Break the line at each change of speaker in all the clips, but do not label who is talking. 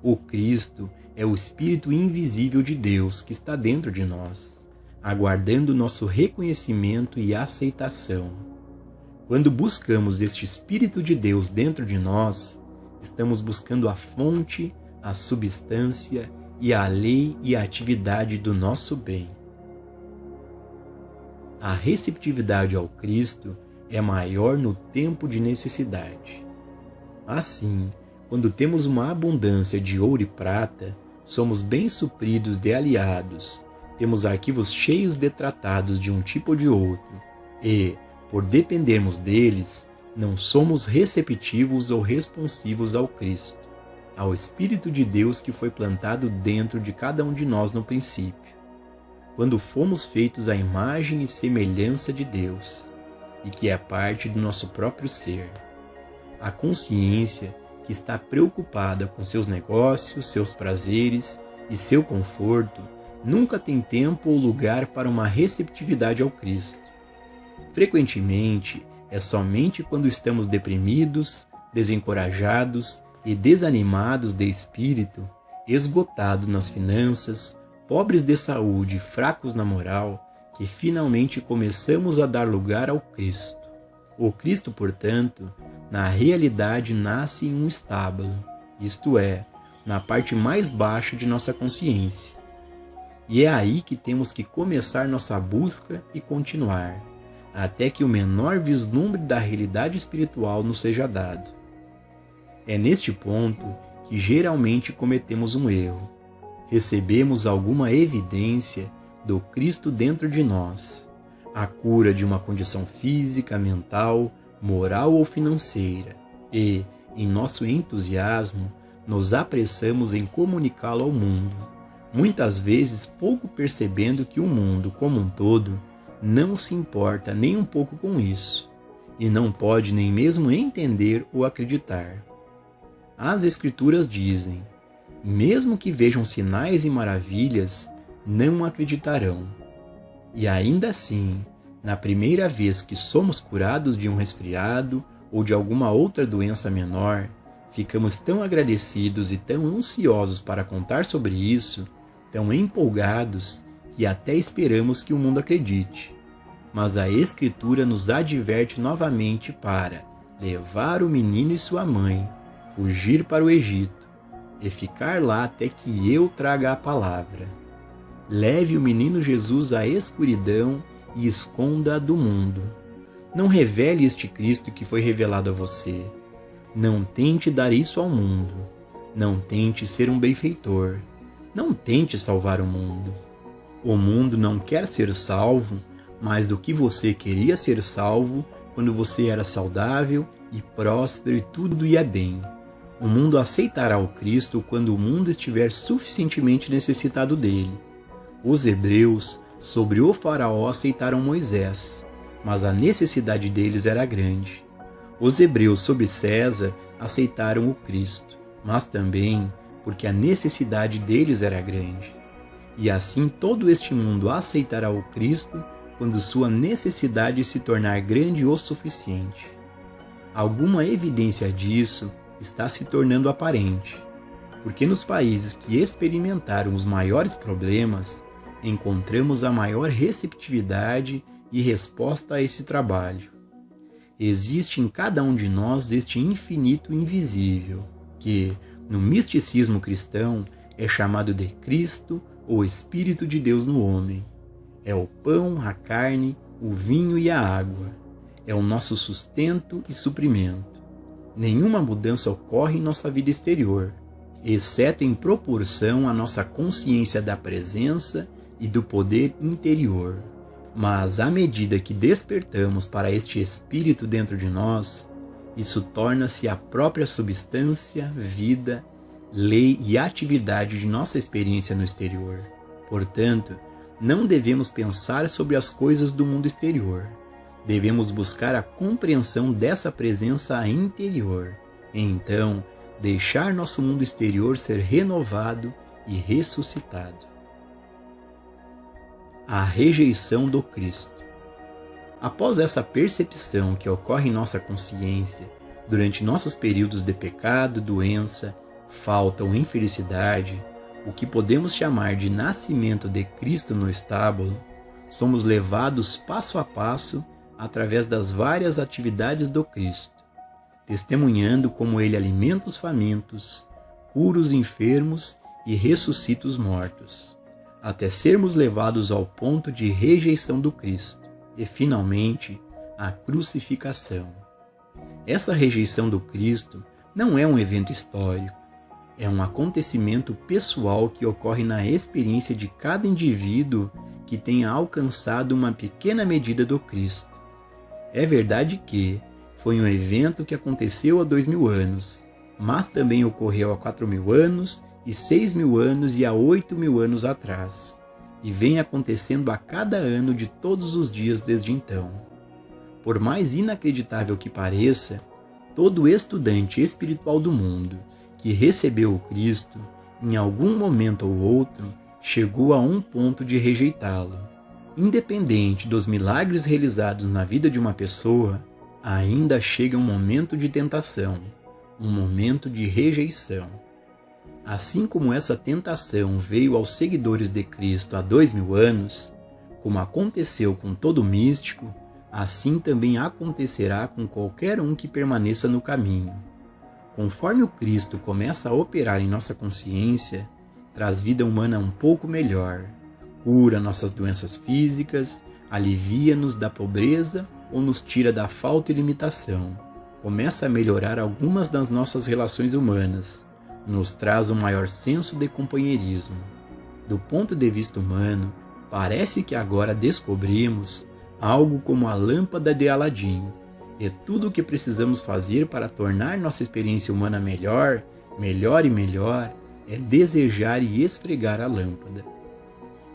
O Cristo é o Espírito invisível de Deus que está dentro de nós, aguardando nosso reconhecimento e aceitação. Quando buscamos este Espírito de Deus dentro de nós, estamos buscando a fonte, a substância e a lei e a atividade do nosso bem. A receptividade ao Cristo é maior no tempo de necessidade. Assim, quando temos uma abundância de ouro e prata, somos bem supridos de aliados, temos arquivos cheios de tratados de um tipo ou de outro, e, por dependermos deles, não somos receptivos ou responsivos ao Cristo, ao Espírito de Deus que foi plantado dentro de cada um de nós no princípio, quando fomos feitos à imagem e semelhança de Deus, e que é parte do nosso próprio ser. A consciência que está preocupada com seus negócios, seus prazeres e seu conforto, nunca tem tempo ou lugar para uma receptividade ao Cristo. Frequentemente, é somente quando estamos deprimidos, desencorajados e desanimados de espírito, esgotados nas finanças, pobres de saúde e fracos na moral, que finalmente começamos a dar lugar ao Cristo. O Cristo, portanto, na realidade nasce em um estábulo, isto é, na parte mais baixa de nossa consciência. E é aí que temos que começar nossa busca e continuar, até que o menor vislumbre da realidade espiritual nos seja dado. É neste ponto que geralmente cometemos um erro. Recebemos alguma evidência do Cristo dentro de nós, a cura de uma condição física, mental, moral ou financeira, e, em nosso entusiasmo, nos apressamos em comunicá-lo ao mundo, muitas vezes pouco percebendo que o mundo, como um todo, não se importa nem um pouco com isso, e não pode nem mesmo entender ou acreditar. As Escrituras dizem: mesmo que vejam sinais e maravilhas, não acreditarão. E ainda assim, na primeira vez que somos curados de um resfriado ou de alguma outra doença menor, ficamos tão agradecidos e tão ansiosos para contar sobre isso, tão empolgados, que até esperamos que o mundo acredite. Mas a Escritura nos adverte novamente para levar o menino e sua mãe, fugir para o Egito, e ficar lá até que eu traga a palavra. Leve o menino Jesus à escuridão e esconda-a do mundo. Não revele este Cristo que foi revelado a você. Não tente dar isso ao mundo. Não tente ser um benfeitor. Não tente salvar o mundo. O mundo não quer ser salvo mais do que você queria ser salvo quando você era saudável e próspero e tudo ia bem. O mundo aceitará o Cristo quando o mundo estiver suficientemente necessitado dele. Os hebreus, sobre o faraó, aceitaram Moisés, mas a necessidade deles era grande. Os hebreus, sob César, aceitaram o Cristo, mas também porque a necessidade deles era grande. E assim todo este mundo aceitará o Cristo quando sua necessidade se tornar grande o suficiente. Alguma evidência disso está se tornando aparente, porque nos países que experimentaram os maiores problemas, encontramos a maior receptividade e resposta a esse trabalho. Existe em cada um de nós este infinito invisível, que, no misticismo cristão, é chamado de Cristo ou Espírito de Deus no homem. É o pão, a carne, o vinho e a água. É o nosso sustento e suprimento. Nenhuma mudança ocorre em nossa vida exterior, exceto em proporção à nossa consciência da presença e do poder interior. Mas à medida que despertamos para este Espírito dentro de nós, isso torna-se a própria substância, vida, lei e atividade de nossa experiência no exterior. Portanto, não devemos pensar sobre as coisas do mundo exterior. Devemos buscar a compreensão dessa presença interior, e então deixar nosso mundo exterior ser renovado e ressuscitado. A rejeição do Cristo. Após essa percepção que ocorre em nossa consciência, durante nossos períodos de pecado, doença, falta ou infelicidade, o que podemos chamar de nascimento de Cristo no estábulo, somos levados passo a passo através das várias atividades do Cristo, testemunhando como ele alimenta os famintos, cura os enfermos e ressuscita os mortos, até sermos levados ao ponto de rejeição do Cristo e, finalmente, a crucificação. Essa rejeição do Cristo não é um evento histórico, é um acontecimento pessoal que ocorre na experiência de cada indivíduo que tenha alcançado uma pequena medida do Cristo. É verdade que foi um evento que aconteceu há 2000 anos, mas também ocorreu há 4000 anos, e 6000 anos e há 8000 anos atrás, e vem acontecendo a cada ano de todos os dias desde então. Por mais inacreditável que pareça, todo estudante espiritual do mundo que recebeu o Cristo, em algum momento ou outro, chegou a um ponto de rejeitá-lo. Independente dos milagres realizados na vida de uma pessoa, ainda chega um momento de tentação, um momento de rejeição. Assim como essa tentação veio aos seguidores de Cristo há 2000 anos, como aconteceu com todo místico, assim também acontecerá com qualquer um que permaneça no caminho. Conforme o Cristo começa a operar em nossa consciência, traz vida humana um pouco melhor, cura nossas doenças físicas, alivia-nos da pobreza ou nos tira da falta e limitação, começa a melhorar algumas das nossas relações humanas, nos traz um maior senso de companheirismo. Do ponto de vista humano, parece que agora descobrimos algo como a lâmpada de Aladim, e tudo o que precisamos fazer para tornar nossa experiência humana melhor, melhor e melhor, é desejar e esfregar a lâmpada.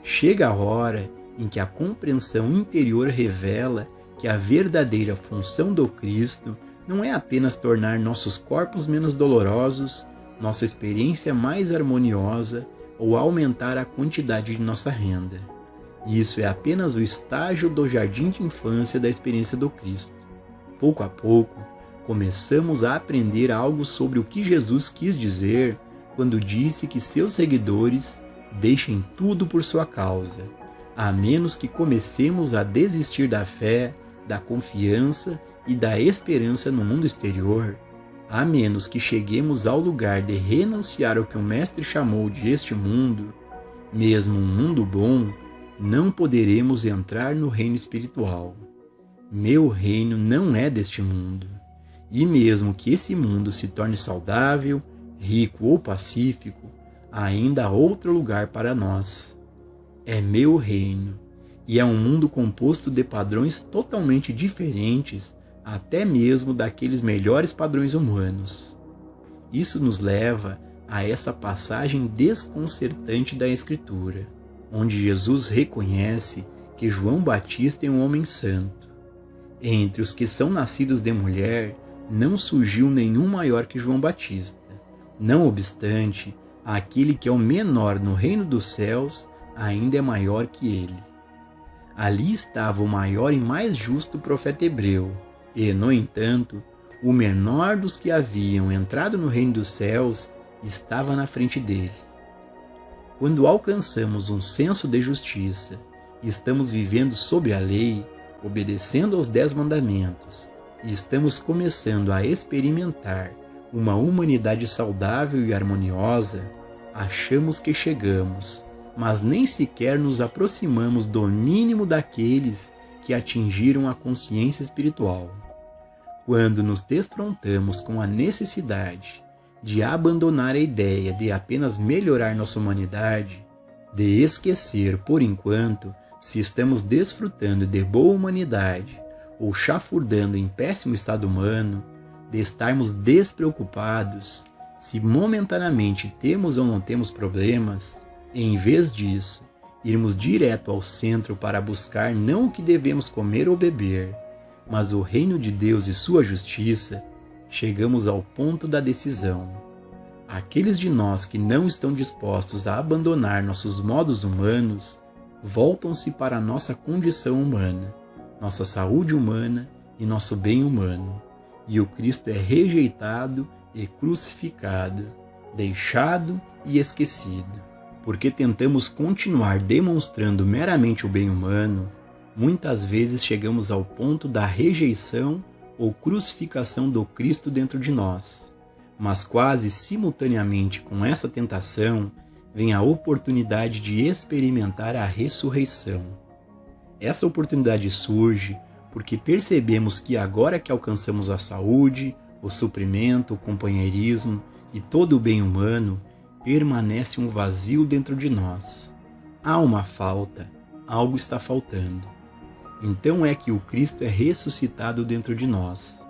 Chega a hora em que a compreensão interior revela que a verdadeira função do Cristo não é apenas tornar nossos corpos menos dolorosos, nossa experiência mais harmoniosa ou aumentar a quantidade de nossa renda. Isso é apenas o estágio do jardim de infância da experiência do Cristo. Pouco a pouco, começamos a aprender algo sobre o que Jesus quis dizer quando disse que seus seguidores deixem tudo por sua causa, a menos que comecemos a desistir da fé, da confiança e da esperança no mundo exterior, a menos que cheguemos ao lugar de renunciar ao que o Mestre chamou de este mundo, mesmo um mundo bom, não poderemos entrar no reino espiritual. Meu reino não é deste mundo, e mesmo que esse mundo se torne saudável, rico ou pacífico, ainda há outro lugar para nós. É meu reino, e é um mundo composto de padrões totalmente diferentes, até mesmo daqueles melhores padrões humanos. Isso nos leva a essa passagem desconcertante da Escritura, onde Jesus reconhece que João Batista é um homem santo. Entre os que são nascidos de mulher, não surgiu nenhum maior que João Batista. Não obstante, aquele que é o menor no reino dos céus ainda é maior que ele. Ali estava o maior e mais justo profeta hebreu, e, no entanto, o menor dos que haviam entrado no reino dos céus estava na frente dele. Quando alcançamos um senso de justiça e estamos vivendo sob a lei, obedecendo aos 10 mandamentos, e estamos começando a experimentar uma humanidade saudável e harmoniosa, achamos que chegamos, mas nem sequer nos aproximamos do mínimo daqueles que atingiram a consciência espiritual. Quando nos defrontamos com a necessidade de abandonar a ideia de apenas melhorar nossa humanidade, de esquecer, por enquanto, se estamos desfrutando de boa humanidade ou chafurdando em péssimo estado humano, de estarmos despreocupados se momentaneamente temos ou não temos problemas, e, em vez disso, irmos direto ao centro para buscar não o que devemos comer ou beber, mas o reino de Deus e sua justiça, chegamos ao ponto da decisão. Aqueles de nós que não estão dispostos a abandonar nossos modos humanos, voltam-se para a nossa condição humana, nossa saúde humana e nosso bem humano, e o Cristo é rejeitado e crucificado, deixado e esquecido. Porque tentamos continuar demonstrando meramente o bem humano, muitas vezes chegamos ao ponto da rejeição ou crucificação do Cristo dentro de nós. Mas quase simultaneamente com essa tentação, vem a oportunidade de experimentar a ressurreição. Essa oportunidade surge porque percebemos que agora que alcançamos a saúde, o suprimento, o companheirismo e todo o bem humano, permanece um vazio dentro de nós. Há uma falta, algo está faltando. Então é que o Cristo é ressuscitado dentro de nós,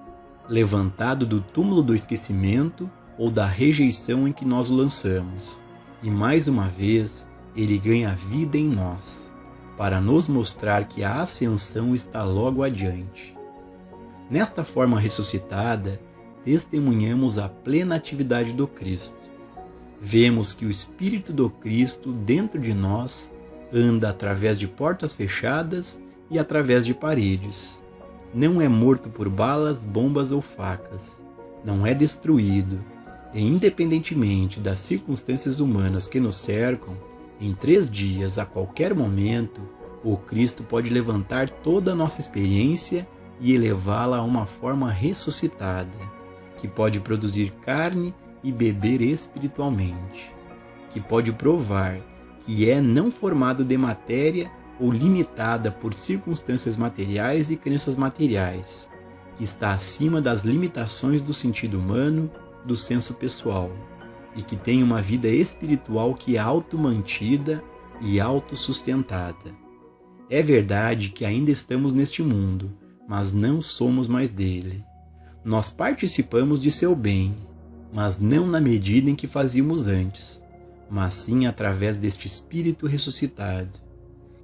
levantado do túmulo do esquecimento ou da rejeição em que nós o lançamos, e mais uma vez ele ganha vida em nós, para nos mostrar que a ascensão está logo adiante. Nesta forma ressuscitada, testemunhamos a plena atividade do Cristo. Vemos que o Espírito do Cristo dentro de nós anda através de portas fechadas e através de paredes. Não é morto por balas, bombas ou facas. Não é destruído. E independentemente das circunstâncias humanas que nos cercam, em 3 dias, a qualquer momento, o Cristo pode levantar toda a nossa experiência e elevá-la a uma forma ressuscitada, que pode produzir carne e beber espiritualmente, que pode provar que é não formado de matéria ou limitada por circunstâncias materiais e crenças materiais, que está acima das limitações do sentido humano, do senso pessoal, e que tem uma vida espiritual que é auto-mantida e autossustentada. É verdade que ainda estamos neste mundo, mas não somos mais dele. Nós participamos de seu bem, mas não na medida em que fazíamos antes, mas sim através deste Espírito ressuscitado,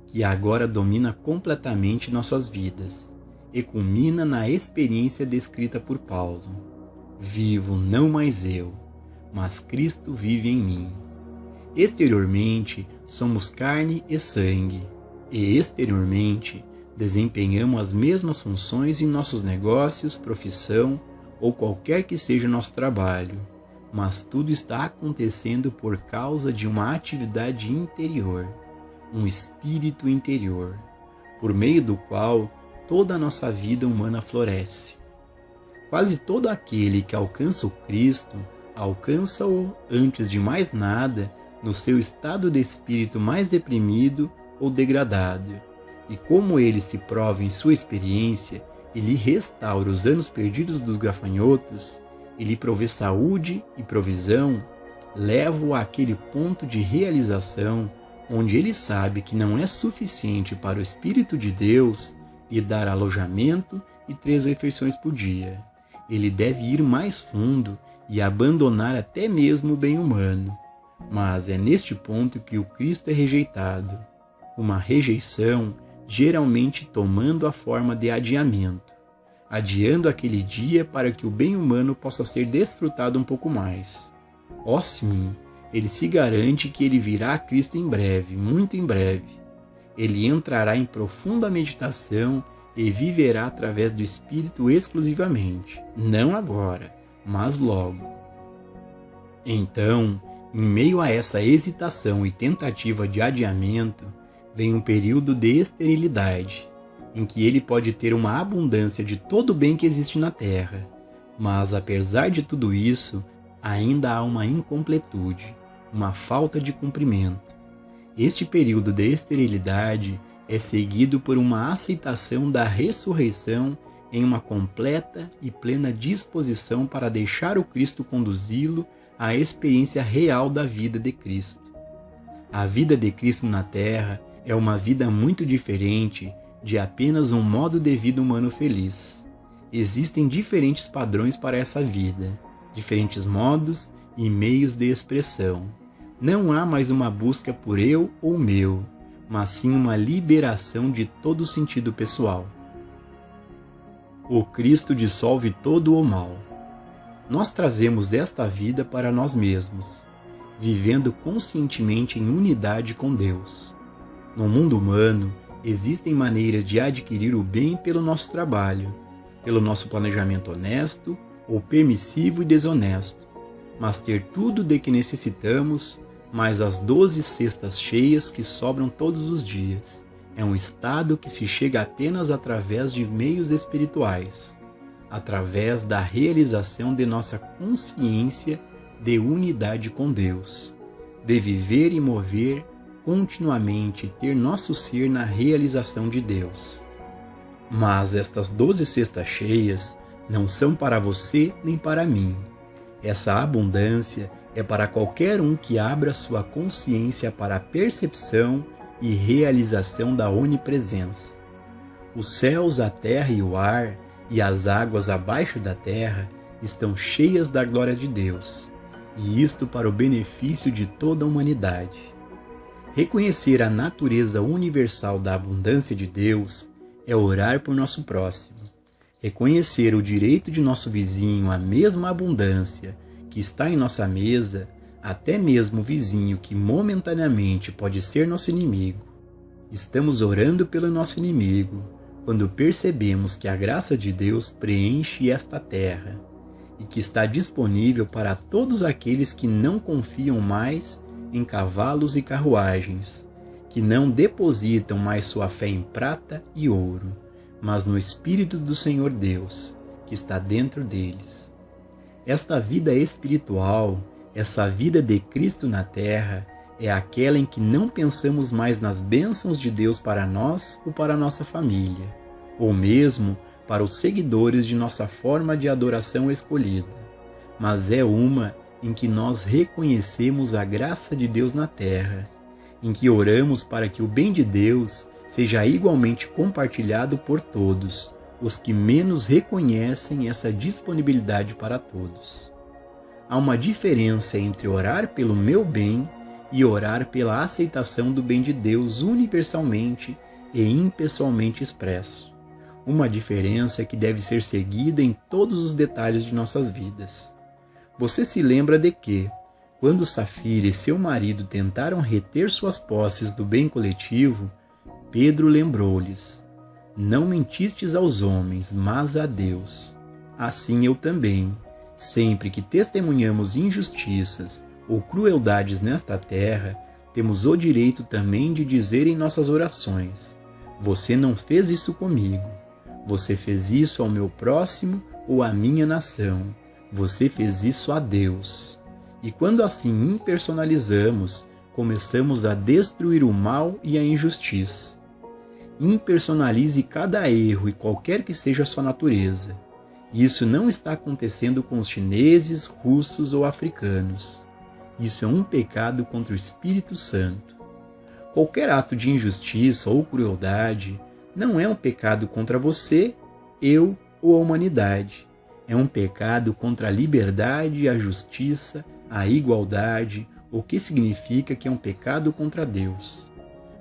que agora domina completamente nossas vidas e culmina na experiência descrita por Paulo. Vivo não mais eu, mas Cristo vive em mim. Exteriormente, somos carne e sangue, e exteriormente desempenhamos as mesmas funções em nossos negócios, profissão ou qualquer que seja o nosso trabalho, mas tudo está acontecendo por causa de uma atividade interior, um espírito interior, por meio do qual toda a nossa vida humana floresce. Quase todo aquele que alcança o Cristo, alcança-o, antes de mais nada, no seu estado de espírito mais deprimido ou degradado, e como ele se prova em sua experiência, ele restaura os anos perdidos dos gafanhotos, ele provê saúde e provisão, leva-o àquele ponto de realização onde ele sabe que não é suficiente para o Espírito de Deus lhe dar alojamento e 3 refeições por dia. Ele deve ir mais fundo e abandonar até mesmo o bem humano. Mas é neste ponto que o Cristo é rejeitado. Uma rejeição geralmente tomando a forma de adiamento, adiando aquele dia para que o bem humano possa ser desfrutado um pouco mais. Ó sim, ele se garante que ele virá a Cristo em breve, muito em breve. Ele entrará em profunda meditação e viverá através do Espírito exclusivamente, não agora, mas logo. Então, em meio a essa hesitação e tentativa de adiamento, vem um período de esterilidade, em que ele pode ter uma abundância de todo o bem que existe na terra, mas apesar de tudo isso, ainda há uma incompletude, uma falta de cumprimento. Este período de esterilidade é seguido por uma aceitação da ressurreição em uma completa e plena disposição para deixar o Cristo conduzi-lo à experiência real da vida de Cristo. A vida de Cristo na terra é uma vida muito diferente de apenas um modo de vida humano feliz. Existem diferentes padrões para essa vida, diferentes modos e meios de expressão. Não há mais uma busca por eu ou meu, mas sim uma liberação de todo o sentido pessoal. O Cristo dissolve todo o mal. Nós trazemos esta vida para nós mesmos, vivendo conscientemente em unidade com Deus. No mundo humano, existem maneiras de adquirir o bem pelo nosso trabalho, pelo nosso planejamento honesto ou permissivo e desonesto. mas ter tudo de que necessitamos, mais as 12 cestas cheias que sobram todos os dias. É um estado que se chega apenas através de meios espirituais, através da realização de nossa consciência de unidade com Deus, de viver e mover continuamente e ter nosso ser na realização de Deus. Mas estas 12 cestas cheias não são para você nem para mim. Essa abundância é para qualquer um que abra sua consciência para a percepção e realização da onipresença. Os céus, a terra e o ar, e as águas abaixo da terra, estão cheias da glória de Deus, e isto para o benefício de toda a humanidade. Reconhecer a natureza universal da abundância de Deus é orar por nosso próximo. Reconhecer o direito de nosso vizinho à mesma abundância que está em nossa mesa, até mesmo o vizinho que momentaneamente pode ser nosso inimigo. Estamos orando pelo nosso inimigo quando percebemos que a graça de Deus preenche esta terra e que está disponível para todos aqueles que não confiam mais em cavalos e carruagens, que não depositam mais sua fé em prata e ouro, mas no Espírito do Senhor Deus, que está dentro deles. Esta vida espiritual, essa vida de Cristo na terra, é aquela em que não pensamos mais nas bênçãos de Deus para nós ou para nossa família, ou mesmo para os seguidores de nossa forma de adoração escolhida, mas é uma em que nós reconhecemos a graça de Deus na terra, em que oramos para que o bem de Deus seja igualmente compartilhado por todos, os que menos reconhecem essa disponibilidade para todos. Há uma diferença entre orar pelo meu bem e orar pela aceitação do bem de Deus universalmente e impessoalmente expresso. Uma diferença que deve ser seguida em todos os detalhes de nossas vidas. Você se lembra de que, quando Safira e seu marido tentaram reter suas posses do bem coletivo, Pedro lembrou-lhes: não mentistes aos homens, mas a Deus. Assim eu também, sempre que testemunhamos injustiças ou crueldades nesta terra, temos o direito também de dizer em nossas orações: você não fez isso comigo, você fez isso ao meu próximo ou à minha nação, você fez isso a Deus. E quando assim impersonalizamos, começamos a destruir o mal e a injustiça. Impersonalize cada erro e qualquer que seja a sua natureza. Isso não está acontecendo com os chineses, russos ou africanos. Isso é um pecado contra o Espírito Santo. Qualquer ato de injustiça ou crueldade não é um pecado contra você, eu ou a humanidade. É um pecado contra a liberdade, a justiça, a igualdade, o que significa que é um pecado contra Deus.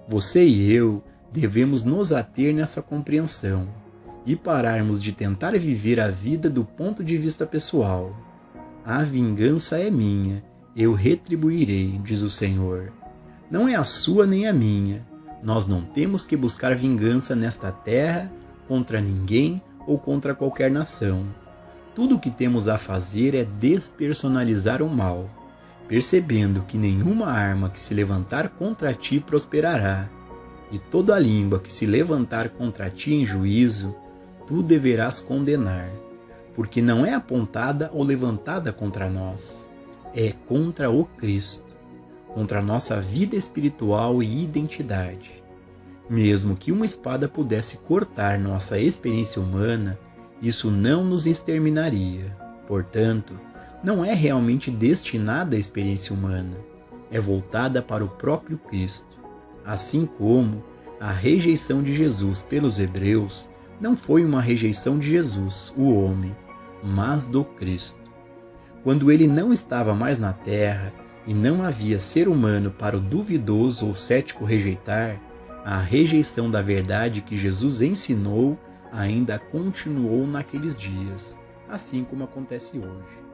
Você e eu devemos nos ater nessa compreensão e pararmos de tentar viver a vida do ponto de vista pessoal. A vingança é minha, eu retribuirei, diz o Senhor. Não é a sua nem a minha. Nós não temos que buscar vingança nesta terra contra ninguém ou contra qualquer nação. Tudo o que temos a fazer é despersonalizar o mal, percebendo que nenhuma arma que se levantar contra ti prosperará, e toda a língua que se levantar contra ti em juízo, tu deverás condenar, porque não é apontada ou levantada contra nós, é contra o Cristo, contra a nossa vida espiritual e identidade. Mesmo que uma espada pudesse cortar nossa experiência humana, isso não nos exterminaria. Portanto, não é realmente destinada à experiência humana, é voltada para o próprio Cristo. Assim como a rejeição de Jesus pelos hebreus não foi uma rejeição de Jesus, o homem, mas do Cristo. Quando ele não estava mais na terra e não havia ser humano para o duvidoso ou cético rejeitar, a rejeição da verdade que Jesus ensinou ainda continuou naqueles dias, assim como acontece hoje.